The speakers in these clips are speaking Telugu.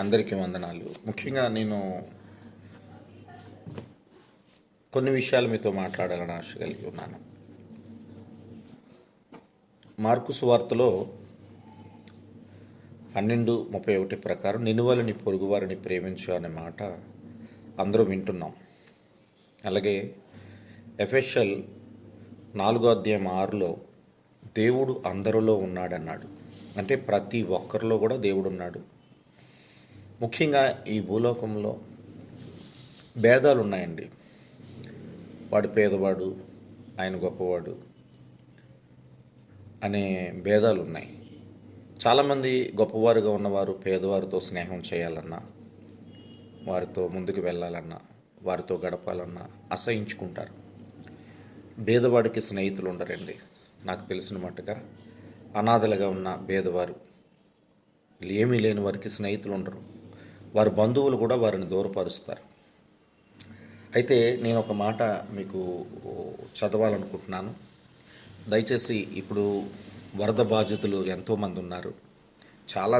అందరికీ వందనాలు. ముఖ్యంగా నేను కొన్ని విషయాలు మీతో మాట్లాడాలని ఆశ కలిగి ఉన్నాను. మార్కు సువార్తలో 12:31 ప్రకారం నిన్నువలని పొరుగువారిని ప్రేమించు అనే మాట అందరూ వింటున్నాం. అలాగే ఎఫెసీయులు 4:6లో దేవుడు అందరిలో ఉన్నాడన్నాడు. అంటే ప్రతి ఒక్కరిలో కూడా దేవుడు ఉన్నాడు. ముఖ్యంగా ఈ భూలోకంలో భేదాలు ఉన్నాయండి. వాడు పేదవాడు, ఆయన గొప్పవాడు అనే భేదాలు ఉన్నాయి. చాలామంది గొప్పవారుగా ఉన్నవారు పేదవారితో స్నేహం చేయాలన్నా, వారితో ముందుకు వెళ్ళాలన్నా, వారితో గడపాలన్నా అసహించుకుంటారు. పేదవాడికి స్నేహితులు ఉండరండి. నాకు తెలిసిన మట్టుగా అనాథలుగా ఉన్న పేదవారు, ఏమీ లేని వారికి స్నేహితులు ఉండరు. వారి బంధువులు కూడా వారిని దూరపరుస్తారు. అయితే నేను ఒక మాట మీకు చదవాలనుకుంటున్నాను. దయచేసి ఇప్పుడు వరద బాధితులు ఎంతోమంది ఉన్నారు. చాలా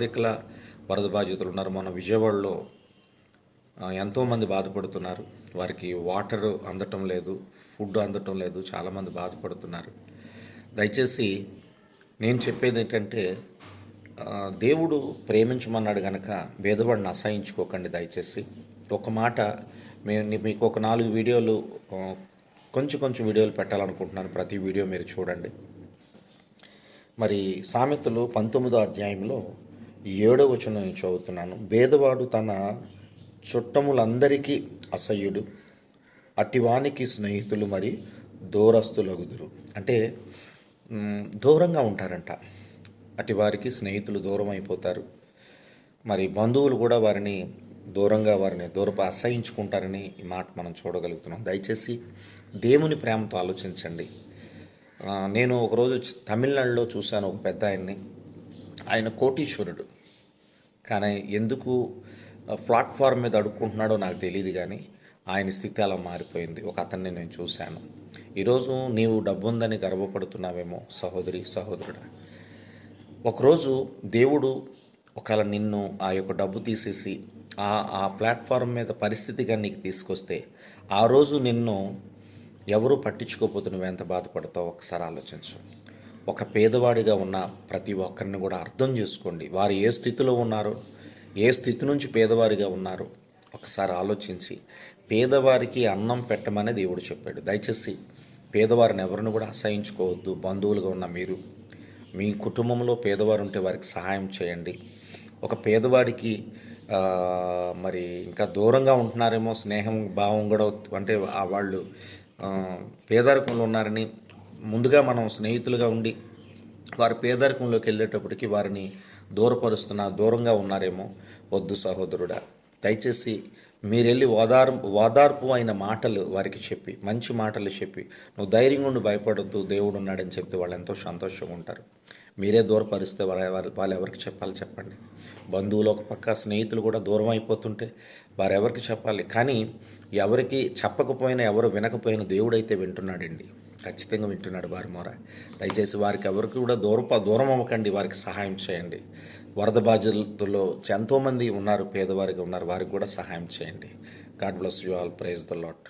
దిక్కుల వరద బాధితులు ఉన్నారు. మన విజయవాడలో ఎంతోమంది బాధపడుతున్నారు. వారికి వాటర్ అందటం లేదు, ఫుడ్ అందటం లేదు. చాలామంది బాధపడుతున్నారు. దయచేసి నేను చెప్పేది ఏంటంటే, దేవుడు ప్రేమించమన్నాడు కనుక భేదవాడిని అసహించుకోకండి. దయచేసి ఒక మాట మీకు ఒక 4 వీడియోలు కొంచెం వీడియోలు పెట్టాలనుకుంటున్నాను. ప్రతి వీడియో మీరు చూడండి. మరి సామెతలు 19వ అధ్యాయంలో 7వ వచనం నేను చదువుతున్నాను. భేదవాడు తన చుట్టములందరికీ అసహ్యుడు, అటివానికి స్నేహితులు మరి దూరస్తులగుదురు. అంటే దూరంగా ఉంటారంట. అటు వారికి స్నేహితులు దూరం అయిపోతారు. మరి బంధువులు కూడా వారిని దూరపు అసహించుకుంటారని ఈ మాట మనం చూడగలుగుతున్నాం. దయచేసి దేవుని ప్రేమతో ఆలోచించండి. నేను ఒకరోజు తమిళనాడులో చూశాను ఒక పెద్ద ఆయన్ని. ఆయన కోటీశ్వరుడు, కానీ ఎందుకు ప్లాట్ఫామ్ మీద అడుక్కుంటున్నాడో నాకు తెలియదు, కానీ ఆయన స్థితి అలా మారిపోయింది. ఒక అతన్ని నేను చూశాను. ఈరోజు నీవు డబ్బు ఉందని గర్వపడుతున్నావేమో సహోదరి, సహోదరుడా. ఒకరోజు దేవుడు ఒకవేళ నిన్ను ఆ యొక్క డబ్బు తీసేసి ఆ ప్లాట్ఫామ్ మీద పరిస్థితిగా నీకు తీసుకొస్తే, ఆ రోజు నిన్ను ఎవరు పట్టించుకోకపోతే నువ్వెంత బాధపడతావు ఒకసారి ఆలోచించు. ఒక పేదవాడిగా ఉన్న ప్రతి ఒక్కరిని కూడా అర్థం చేసుకోండి. వారు ఏ స్థితిలో ఉన్నారో, ఏ స్థితి నుంచి పేదవారిగా ఉన్నారో ఒకసారి ఆలోచించి పేదవారికి అన్నం పెట్టమని దేవుడు చెప్పాడు. దయచేసి పేదవారిని ఎవరిని కూడా అసహించుకోవద్దు. బంధువులుగా ఉన్న మీరు, మీ కుటుంబంలో పేదవారు ఉంటే వారికి సహాయం చేయండి. ఒక పేదవాడికి మరి ఇంకా దూరంగా ఉంటున్నారేమో, స్నేహం భావం కూడా అంటే వాళ్ళు పేదరికంలో ఉన్నారని ముందుగా మనం స్నేహితులుగా ఉండి వారి పేదరికంలోకి వెళ్ళేటప్పటికి వారిని దూరంగా ఉన్నారేమో. వద్దు సహోదరుడా. దయచేసి మీరు వెళ్ళి ఓదార్పు అయిన మాటలు వారికి చెప్పి, మంచి మాటలు చెప్పి, నువ్వు ధైర్యంగా ఉండి భయపడొద్దు, దేవుడు ఉన్నాడని చెప్తే వాళ్ళు ఎంతో సంతోషంగా ఉంటారు. మీరే దూరపరిస్తే వాళ్ళు ఎవరికి చెప్పాలి చెప్పండి. బంధువులు ఒక పక్క, స్నేహితులు కూడా దూరం అయిపోతుంటే వారు ఎవరికి చెప్పాలి? కానీ ఎవరికి చెప్పకపోయినా, ఎవరు వినకపోయినా దేవుడైతే వింటున్నాడండి. ఖచ్చితంగా వింటున్నాడు వారి మొర. దయచేసి వారికి ఎవరికి కూడా దూరం అవ్వకండి. వారికి సహాయం చేయండి. వరద బాధితుల్లో ఎంతోమంది ఉన్నారు, పేదవారిగా ఉన్నారు. వారికి కూడా సహాయం చేయండి. God bless you all. Praise the lord.